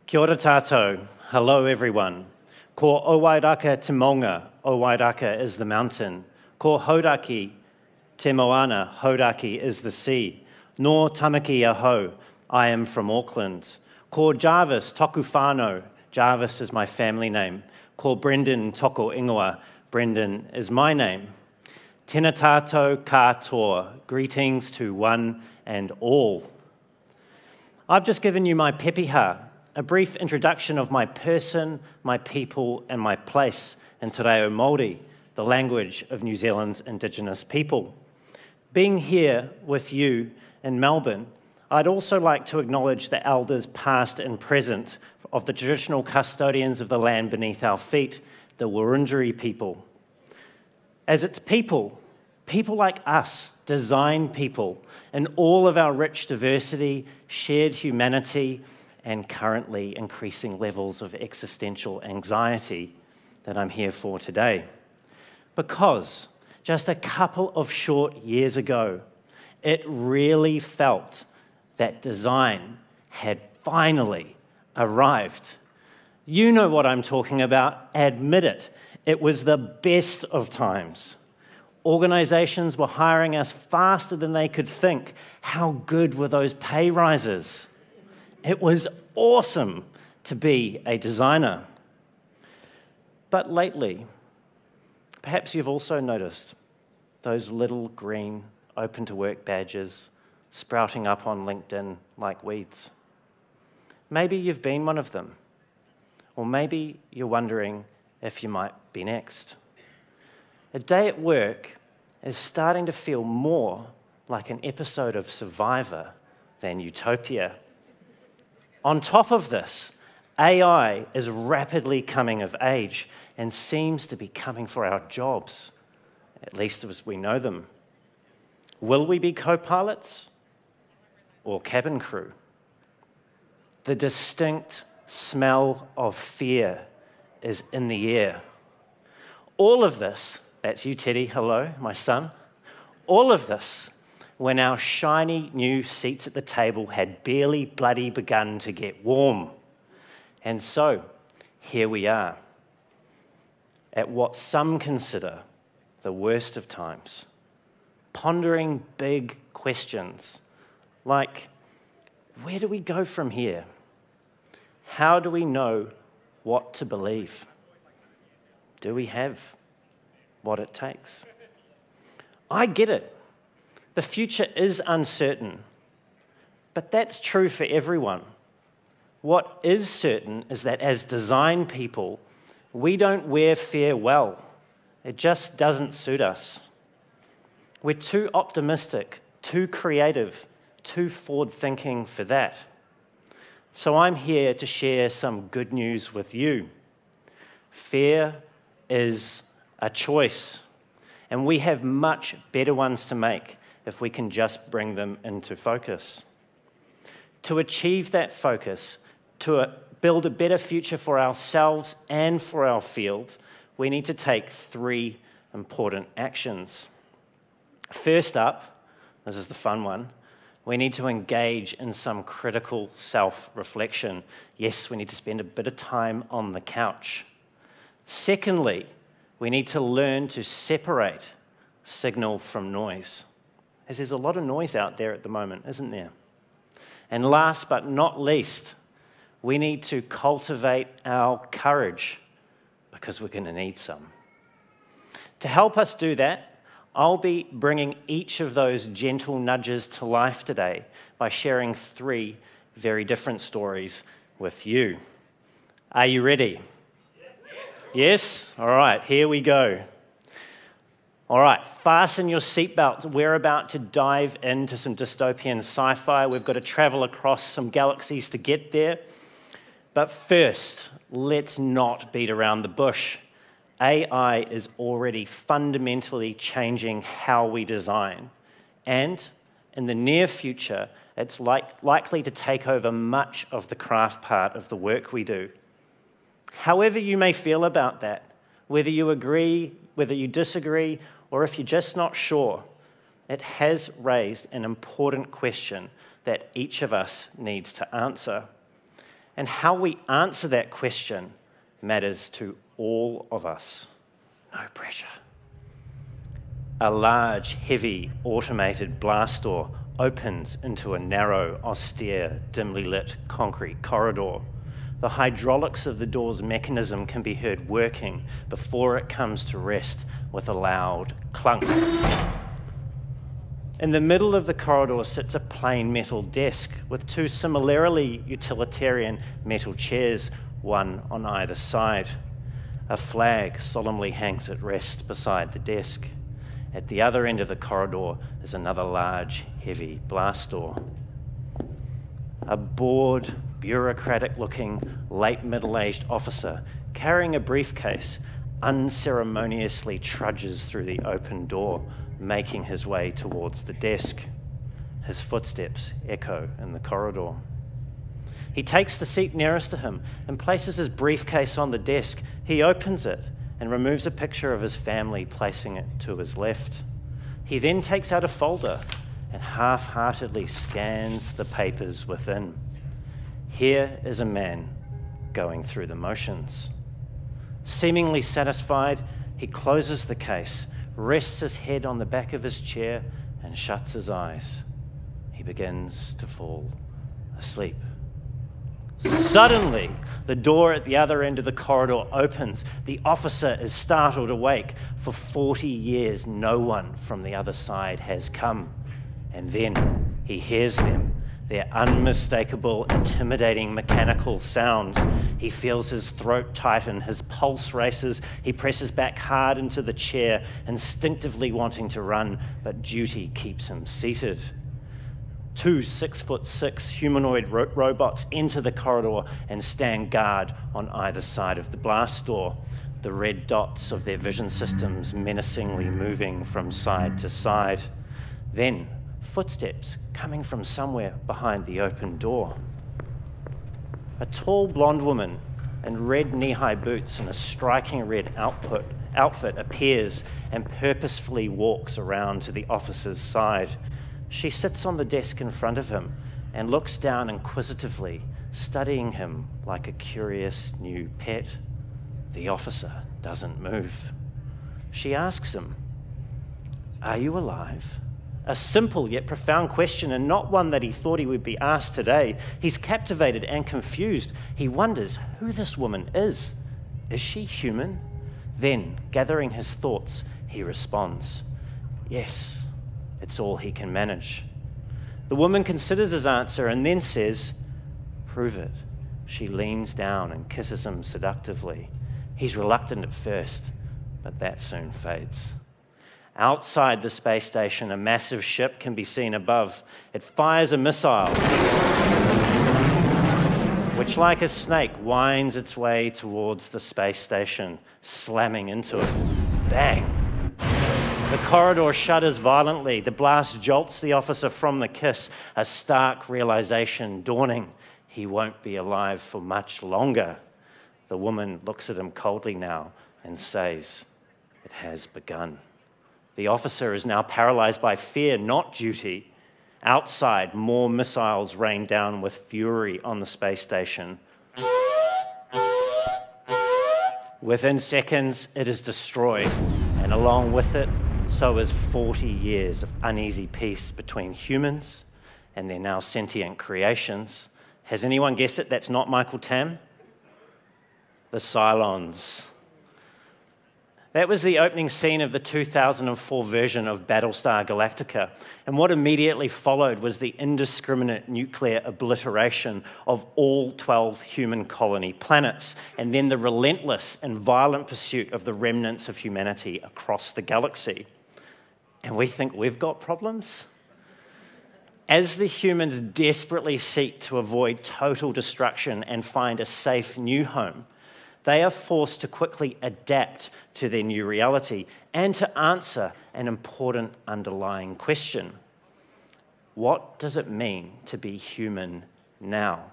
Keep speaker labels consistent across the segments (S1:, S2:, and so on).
S1: Kia ora tātou. Hello, everyone. Ko Owairaka te maunga. Owairaka is the mountain. Ko Hauraki te moana. Hauraki is the sea. Nō tamaki aho. I am from Auckland. Ko Jarvis toku whānau. Jarvis is my family name. Ko Brendan toko ingoa. Brendan is my name. Tēnā tātou katoa. Greetings to one and all. I've just given you my pepeha, a brief introduction of my person, my people, and my place in Te Reo Māori, the language of New Zealand's Indigenous people. Being here with you in Melbourne, I'd also like to acknowledge the elders past and present of the traditional custodians of the land beneath our feet, the Wurundjeri people. As its people like us, design people, in all of our rich diversity, shared humanity, and currently increasing levels of existential anxiety that I'm here for today. Because just a couple of short years ago, it really felt that design had finally arrived. You know what I'm talking about, admit it. It was the best of times. Organizations were hiring us faster than they could think. How good were those pay rises? It was awesome to be a designer. But lately, perhaps you've also noticed those little green open to work badges sprouting up on LinkedIn like weeds. Maybe you've been one of them, or maybe you're wondering if you might be next. A day at work is starting to feel more like an episode of Survivor than Utopia. On top of this, AI is rapidly coming of age and seems to be coming for our jobs, at least as we know them. Will we be co-pilots or cabin crew? The distinct smell of fear is in the air. All of this, that's you, Teddy, hello, my son. All of this when our shiny new seats at the table had barely bloody begun to get warm. And so, here we are, at what some consider the worst of times, pondering big questions like, where do we go from here? How do we know what to believe? Do we have what it takes? I get it. The future is uncertain, but that's true for everyone. What is certain is that as design people, we don't wear fear well. It just doesn't suit us. We're too optimistic, too creative, too forward-thinking for that. So I'm here to share some good news with you. Fear is a choice, and we have much better ones to make if we can just bring them into focus. To achieve that focus, to build a better future for ourselves and for our field, we need to take three important actions. First up, this is the fun one, we need to engage in some critical self-reflection. Yes, we need to spend a bit of time on the couch. Secondly, we need to learn to separate signal from noise, as there's a lot of noise out there at the moment, isn't there? And last but not least, we need to cultivate our courage, because we're going to need some. To help us do that, I'll be bringing each of those gentle nudges to life today by sharing three very different stories with you. Are you ready? Yes? All right, here we go. All right, fasten your seatbelts. We're about to dive into some dystopian sci-fi. We've got to travel across some galaxies to get there. But first, let's not beat around the bush. AI is already fundamentally changing how we design. And in the near future, it's likely to take over much of the craft part of the work we do. However you may feel about that, whether you agree, whether you disagree, or if you're just not sure, it has raised an important question that each of us needs to answer. And how we answer that question matters to all of us. No pressure. A large, heavy, automated blast door opens into a narrow, austere, dimly lit concrete corridor. The hydraulics of the door's mechanism can be heard working before it comes to rest with a loud clunk. In the middle of the corridor sits a plain metal desk with two similarly utilitarian metal chairs, one on either side. A flag solemnly hangs at rest beside the desk. At the other end of the corridor is another large, heavy blast door. A bored, bureaucratic-looking, late middle-aged officer carrying a briefcase unceremoniously trudges through the open door, making his way towards the desk. His footsteps echo in the corridor. He takes the seat nearest to him and places his briefcase on the desk. He opens it and removes a picture of his family, placing it to his left. He then takes out a folder and half-heartedly scans the papers within. Here is a man going through the motions. Seemingly satisfied, he closes the case, rests his head on the back of his chair, and shuts his eyes. He begins to fall asleep. Suddenly, the door at the other end of the corridor opens. The officer is startled awake. For 40 years, no one from the other side has come. And then he hears them, their unmistakable, intimidating mechanical sound. He feels his throat tighten, his pulse races. He presses back hard into the chair, instinctively wanting to run, but duty keeps him seated. Two 6'6" humanoid robots enter the corridor and stand guard on either side of the blast door, the red dots of their vision systems menacingly moving from side to side. Then, footsteps coming from somewhere behind the open door. A tall blonde woman in red knee-high boots and a striking red outfit appears and purposefully walks around to the officer's side. She sits on the desk in front of him and looks down inquisitively, studying him like a curious new pet. The officer doesn't move. She asks him, "Are you alive?" A simple yet profound question, and not one that he thought he would be asked today. He's captivated and confused. He wonders who this woman is. Is she human? Then, gathering his thoughts, he responds, "Yes." It's all he can manage. The woman considers his answer and then says, "Prove it." She leans down and kisses him seductively. He's reluctant at first, but that soon fades. Outside the space station, a massive ship can be seen above. It fires a missile, which, like a snake, winds its way towards the space station, slamming into it. Bang! The corridor shudders violently. The blast jolts the officer from the kiss, a stark realization dawning. He won't be alive for much longer. The woman looks at him coldly now and says, "It has begun." The officer is now paralyzed by fear, not duty. Outside, more missiles rain down with fury on the space station. Within seconds, it is destroyed, and along with it, so is 40 years of uneasy peace between humans and their now sentient creations. Has anyone guessed it? That's not Michael Tam. The Cylons. That was the opening scene of the 2004 version of Battlestar Galactica, and what immediately followed was the indiscriminate nuclear obliteration of all 12 human colony planets, and then the relentless and violent pursuit of the remnants of humanity across the galaxy. And we think we've got problems? As the humans desperately seek to avoid total destruction and find a safe new home, they are forced to quickly adapt to their new reality and to answer an important underlying question. What does it mean to be human now?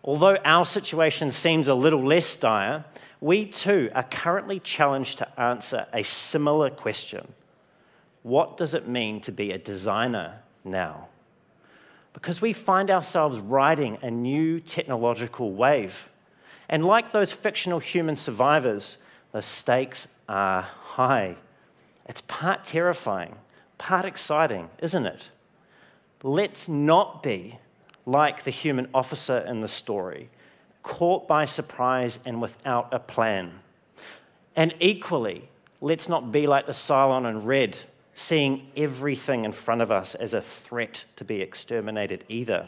S1: Although our situation seems a little less dire, we too are currently challenged to answer a similar question. What does it mean to be a designer now? because we find ourselves riding a new technological wave. And like those fictional human survivors, the stakes are high. It's part terrifying, part exciting, isn't it? Let's not be like the human officer in the story, caught by surprise and without a plan. And equally, let's not be like the Cylon in red, seeing everything in front of us as a threat to be exterminated either.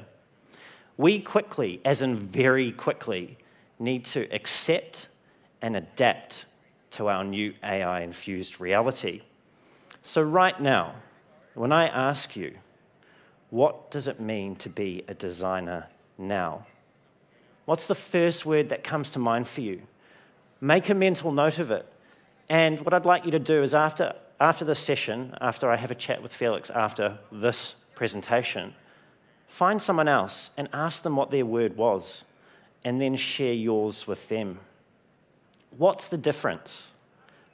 S1: We quickly, as in very quickly, need to accept and adapt to our new AI-infused reality. So right now, when I ask you, what does it mean to be a designer now? What's the first word that comes to mind for you? Make a mental note of it. And what I'd like you to do is after this session, after I have a chat with Felix after this presentation, find someone else and ask them what their word was, and then share yours with them. What's the difference?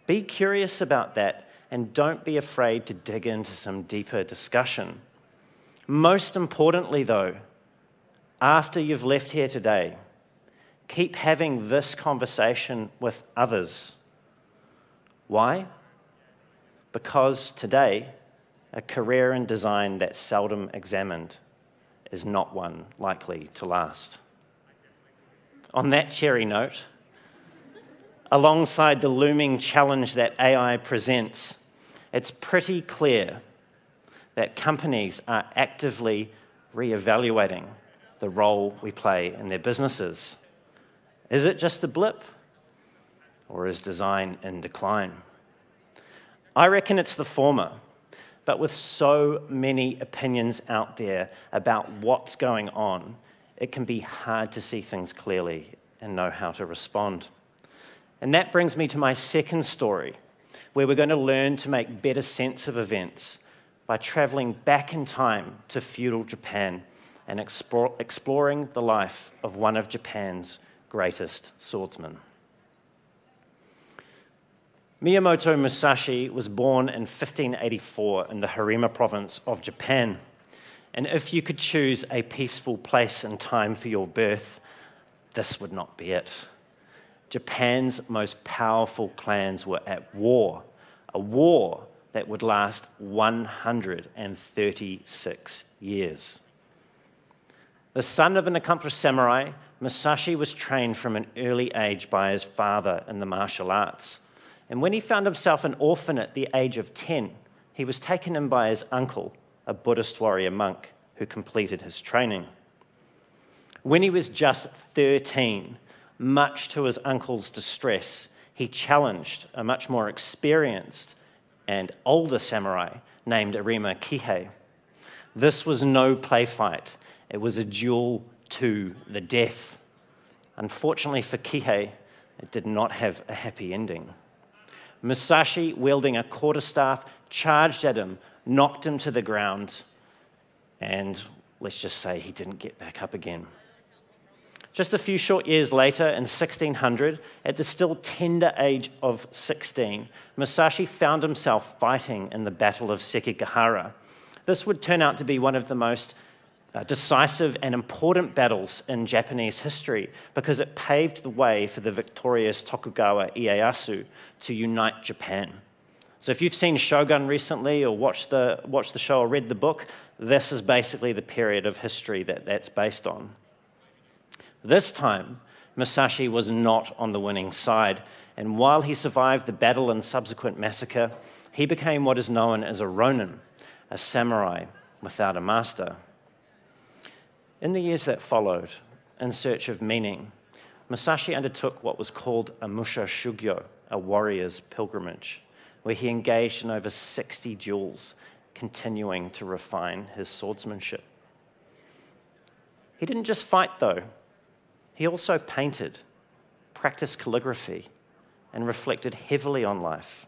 S1: Be curious about that, and don't be afraid to dig into some deeper discussion. Most importantly, though, after you've left here today, keep having this conversation with others. Why? Because today, a career in design that's seldom examined is not one likely to last. On that cheery note, alongside the looming challenge that AI presents, it's pretty clear that companies are actively re-evaluating the role we play in their businesses. Is it just a blip, or is design in decline? I reckon it's the former, but with so many opinions out there about what's going on, it can be hard to see things clearly and know how to respond. And that brings me to my second story, where we're going to learn to make better sense of events by traveling back in time to feudal Japan and exploring the life of one of Japan's greatest swordsmen. Miyamoto Musashi was born in 1584 in the Harima province of Japan. And if you could choose a peaceful place and time for your birth, this would not be it. Japan's most powerful clans were at war, a war that would last 136 years. The son of an accomplished samurai, Musashi was trained from an early age by his father in the martial arts. And when he found himself an orphan at the age of 10, he was taken in by his uncle, a Buddhist warrior monk who completed his training. When he was just 13, much to his uncle's distress, he challenged a much more experienced and older samurai named Arima Kihei. This was no play fight. It was a duel to the death. Unfortunately for Kihei, it did not have a happy ending. Musashi, wielding a quarterstaff, charged at him, knocked him to the ground, and let's just say he didn't get back up again. Just a few short years later, in 1600, at the still tender age of 16, Musashi found himself fighting in the Battle of Sekigahara. This would turn out to be one of the most decisive and important battles in Japanese history because it paved the way for the victorious Tokugawa Ieyasu to unite Japan. So if you've seen Shogun recently or watched the show or read the book, this is basically the period of history that's based on. This time, Musashi was not on the winning side, and while he survived the battle and subsequent massacre, he became what is known as a ronin, a samurai without a master. In the years that followed, in search of meaning, Musashi undertook what was called a musha shugyo, a warrior's pilgrimage, where he engaged in over 60 duels, continuing to refine his swordsmanship. He didn't just fight, though. He also painted, practiced calligraphy, and reflected heavily on life,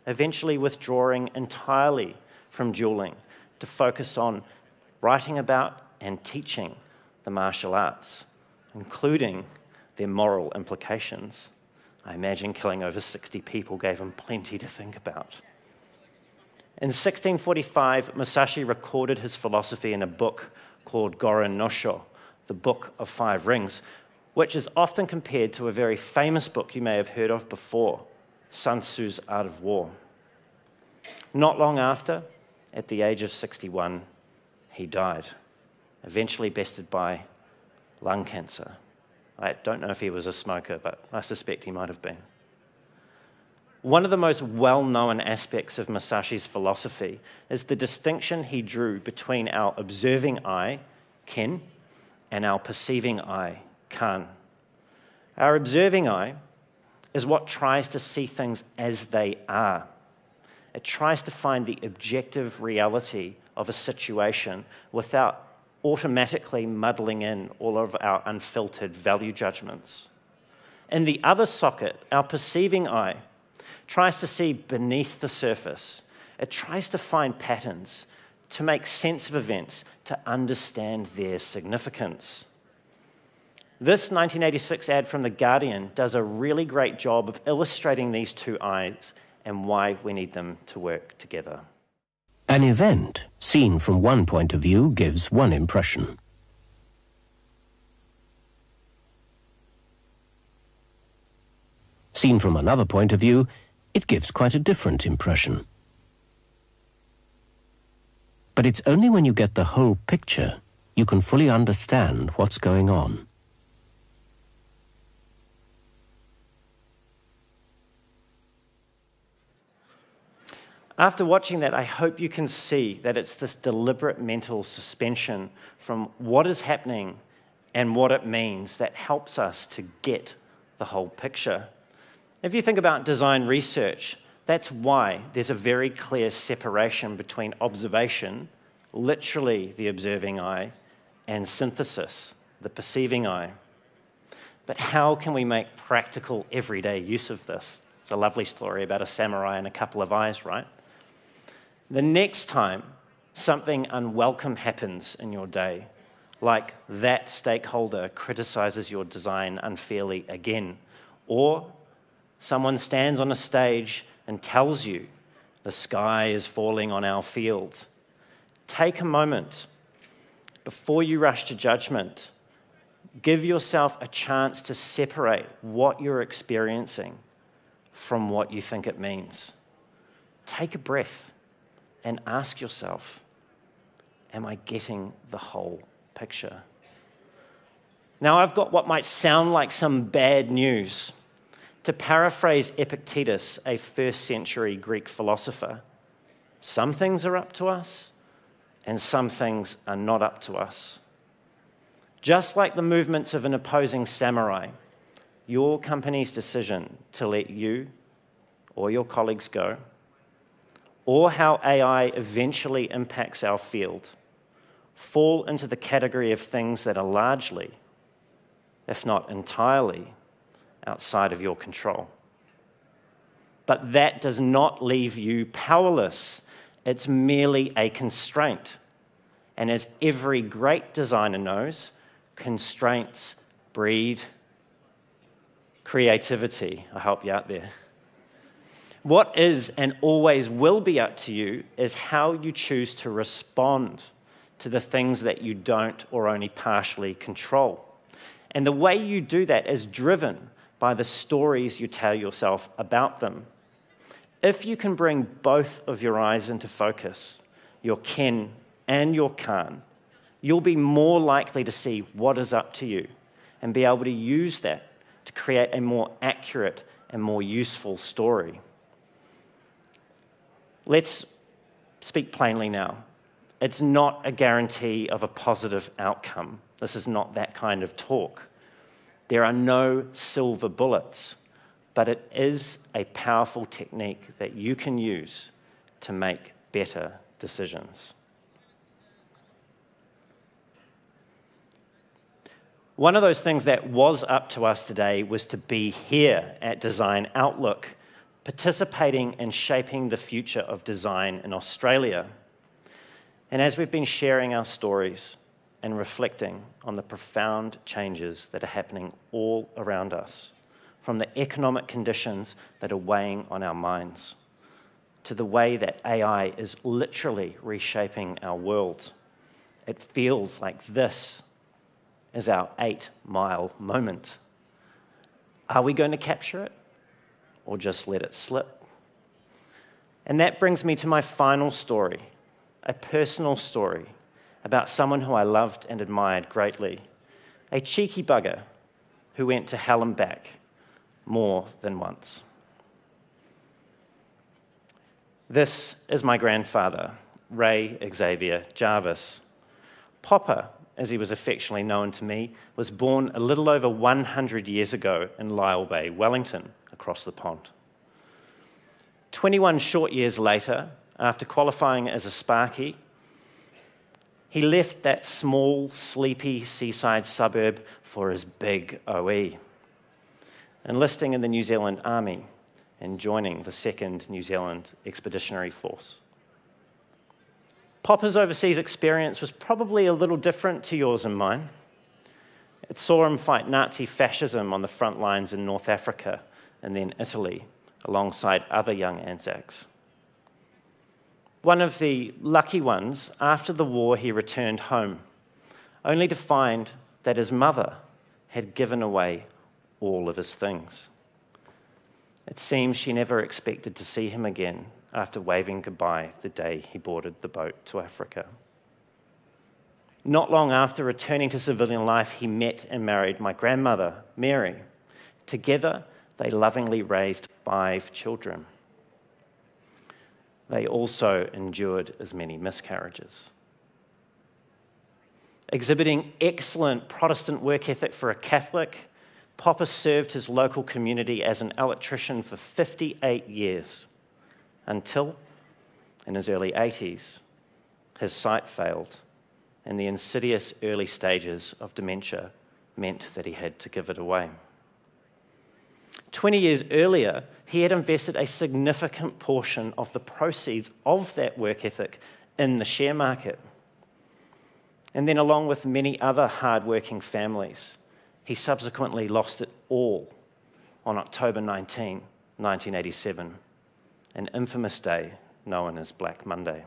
S1: eventually withdrawing entirely from dueling to focus on writing about and teaching the martial arts, including their moral implications. I imagine killing over 60 people gave him plenty to think about. In 1645, Musashi recorded his philosophy in a book called Gorin Nosho, the Book of Five Rings, which is often compared to a very famous book you may have heard of before, Sun Tzu's Art of War. Not long after, at the age of 61, he died, eventually bested by lung cancer. I don't know if he was a smoker, but I suspect he might have been. One of the most well-known aspects of Musashi's philosophy is the distinction he drew between our observing eye, ken, and our perceiving eye, kan. Our observing eye is what tries to see things as they are. It tries to find the objective reality of a situation without automatically muddling in all of our unfiltered value judgments. In the other socket, our perceiving eye tries to see beneath the surface. It tries to find patterns, to make sense of events, to understand their significance. This 1986 ad from The Guardian does a really great job of illustrating these two eyes and why we need them to work together.
S2: An event seen from one point of view gives one impression. Seen from another point of view, it gives quite a different impression. But it's only when you get the whole picture you can fully understand what's going on.
S1: After watching that, I hope you can see that it's this deliberate mental suspension from what is happening and what it means that helps us to get the whole picture. If you think about design research, that's why there's a very clear separation between observation, literally the observing eye, and synthesis, the perceiving eye. But how can we make practical, everyday use of this? It's a lovely story about a samurai and a couple of eyes, right? The next time something unwelcome happens in your day, like that stakeholder criticizes your design unfairly again, or someone stands on a stage and tells you the sky is falling on our field, take a moment before you rush to judgment. Give yourself a chance to separate what you're experiencing from what you think it means. Take a breath and ask yourself, am I getting the whole picture? Now, I've got what might sound like some bad news. To paraphrase Epictetus, a first-century Greek philosopher, some things are up to us, and some things are not up to us. Just like the movements of an opposing samurai, your company's decision to let you or your colleagues go, or how AI eventually impacts our field, fall into the category of things that are largely, if not entirely, outside of your control. But that does not leave you powerless. It's merely a constraint. And as every great designer knows, constraints breed creativity. I help you out there. What is and always will be up to you is how you choose to respond to the things that you don't or only partially control. And the way you do that is driven by the stories you tell yourself about them. If you can bring both of your eyes into focus, your ken and your kan, you'll be more likely to see what is up to you and be able to use that to create a more accurate and more useful story. Let's speak plainly now. It's not a guarantee of a positive outcome. This is not that kind of talk. There are no silver bullets, but it is a powerful technique that you can use to make better decisions. One of those things that was up to us today was to be here at Design Outlook, participating in shaping the future of design in Australia. And as we've been sharing our stories and reflecting on the profound changes that are happening all around us, from the economic conditions that are weighing on our minds, to the way that AI is literally reshaping our world, It feels like this is our 8-mile moment. Are we going to capture it or just let it slip? And that brings me to my final story, a personal story about someone who I loved and admired greatly, a cheeky bugger who went to hell and back more than once. This is my grandfather, Ray Xavier Jarvis. Popper, as he was affectionately known to me, was born a little over 100 years ago in Lyall Bay, Wellington, across the pond. 21 short years later, after qualifying as a Sparky, he left that small, sleepy seaside suburb for his big OE, enlisting in the New Zealand Army and joining the 2nd New Zealand Expeditionary Force. Popper's overseas experience was probably a little different to yours and mine. It saw him fight Nazi fascism on the front lines in North Africa and then Italy, alongside other young Anzacs. One of the lucky ones, after the war he returned home, only to find that his mother had given away all of his things. It seems she never expected to see him again after waving goodbye the day he boarded the boat to Africa. Not long after returning to civilian life, he met and married my grandmother, Mary. Together, they lovingly raised 5 children. They also endured as many miscarriages. Exhibiting excellent Protestant work ethic for a Catholic, Popper served his local community as an electrician for 58 years, until, in his early 80s, his sight failed, and the insidious early stages of dementia meant that he had to give it away. 20 years earlier, he had invested a significant portion of the proceeds of that work ethic in the share market. And then, along with many other hard-working families, he subsequently lost it all on October 19, 1987, an infamous day known as Black Monday.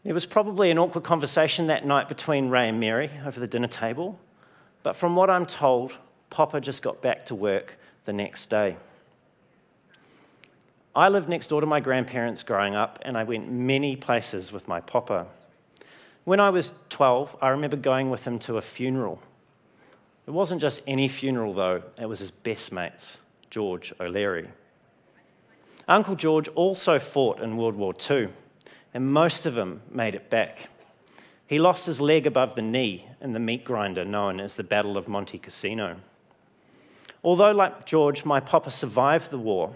S1: There was probably an awkward conversation that night between Ray and Mary over the dinner table, but from what I'm told, Popper just got back to work the next day. I lived next door to my grandparents growing up, and I went many places with my Popper. When I was 12, I remember going with him to a funeral. It wasn't just any funeral, though. It was his best mate's, George O'Leary. Uncle George also fought in World War II, and most of them made it back. He lost his leg above the knee in the meat grinder known as the Battle of Monte Cassino. Although, like George, my Popper survived the war,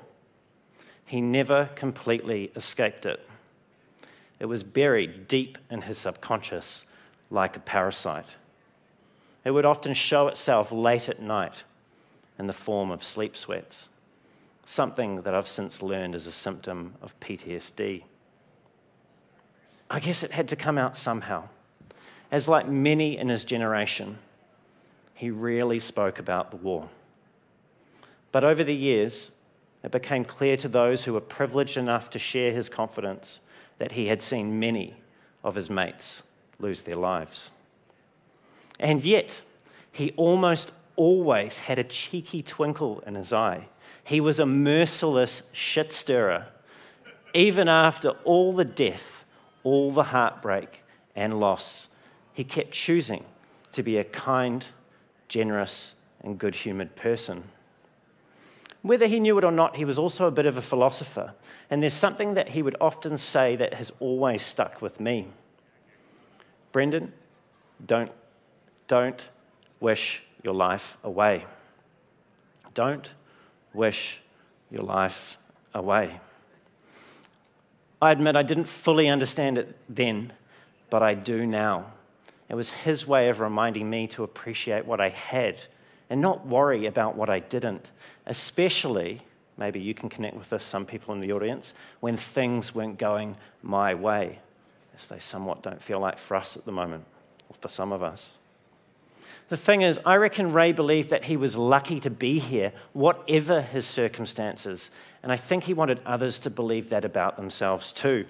S1: he never completely escaped it. It was buried deep in his subconscious like a parasite. It would often show itself late at night in the form of sleep sweats, something that I've since learned is a symptom of PTSD. I guess it had to come out somehow, as like many in his generation, he rarely spoke about the war. But over the years, it became clear to those who were privileged enough to share his confidence that he had seen many of his mates lose their lives. And yet, he almost always had a cheeky twinkle in his eye. He was a merciless shit stirrer. Even after all the death, all the heartbreak and loss, he kept choosing to be a kind, generous, and good-humoured person. Whether he knew it or not, he was also a bit of a philosopher, and there's something that he would often say that has always stuck with me. Brendan, don't wish your life away. Don't wish your life away. I admit I didn't fully understand it then, but I do now. It was his way of reminding me to appreciate what I had and not worry about what I didn't, especially, maybe you can connect with this, some people in the audience, when things weren't going my way, as they somewhat don't feel like for us at the moment, or for some of us. The thing is, I reckon Ray believed that he was lucky to be here, whatever his circumstances, and I think he wanted others to believe that about themselves too.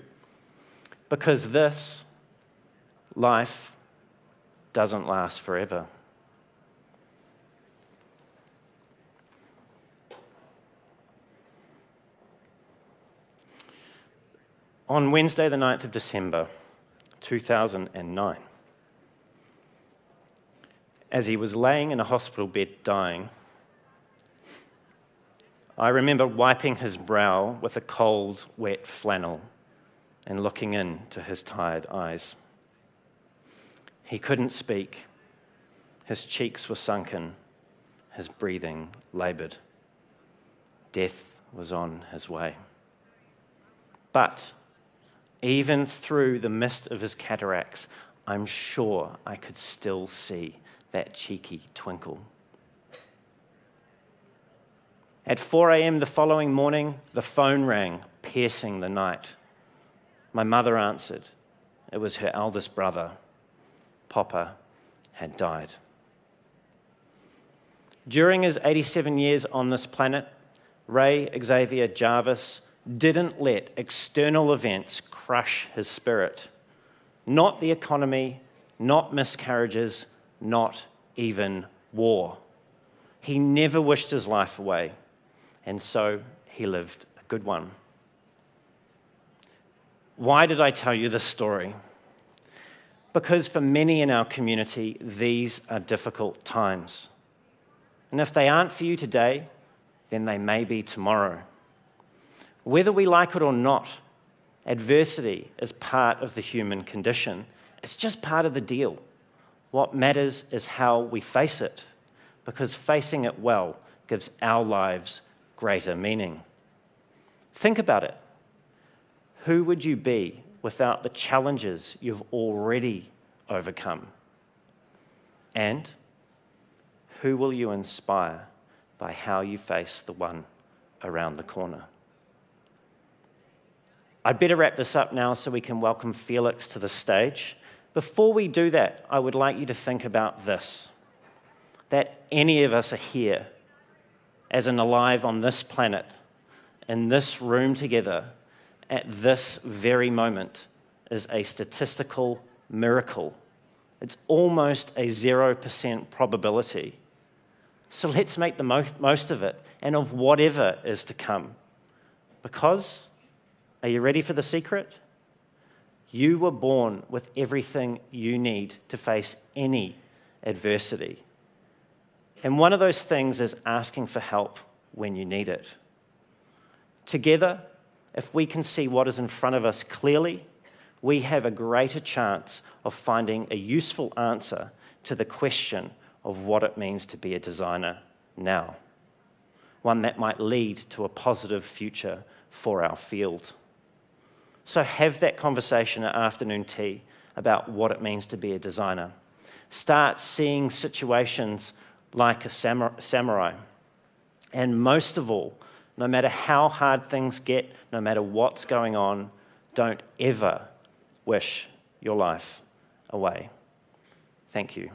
S1: Because this Life doesn't last forever. On Wednesday, the 9th of December, 2009, as he was laying in a hospital bed dying, I remember wiping his brow with a cold, wet flannel and looking into his tired eyes. He couldn't speak. His cheeks were sunken, his breathing labored. Death was on his way. But even through the mist of his cataracts, I'm sure I could still see that cheeky twinkle. At 4 a.m. the following morning, the phone rang, piercing the night. My mother answered. It was her eldest brother. Papa had died. During his 87 years on this planet, Ray Xavier Jarvis didn't let external events crush his spirit. Not the economy, not miscarriages, not even war. He never wished his life away, and so he lived a good one. Why did I tell you this story? Because for many in our community, these are difficult times. And if they aren't for you today, then they may be tomorrow. Whether we like it or not, adversity is part of the human condition. It's just part of the deal. What matters is how we face it, because facing it well gives our lives greater meaning. Think about it. Who would you be without the challenges you've already overcome? And who will you inspire by how you face the one around the corner? I'd better wrap this up now so we can welcome Felix to the stage. Before we do that, I would like you to think about this, that any of us are here, as in alive on this planet, in this room together, at this very moment, is a statistical miracle. It's almost a 0% probability. So let's make the most of it and of whatever is to come. Because, are you ready for the secret? You were born with everything you need to face any adversity. And one of those things is asking for help when you need it. Together, if we can see what is in front of us clearly, we have a greater chance of finding a useful answer to the question of what it means to be a designer now. One that might lead to a positive future for our field. So have that conversation at afternoon tea about what it means to be a designer. Start seeing situations like a samurai. And most of all, no matter how hard things get, no matter what's going on, don't ever wish your life away. Thank you.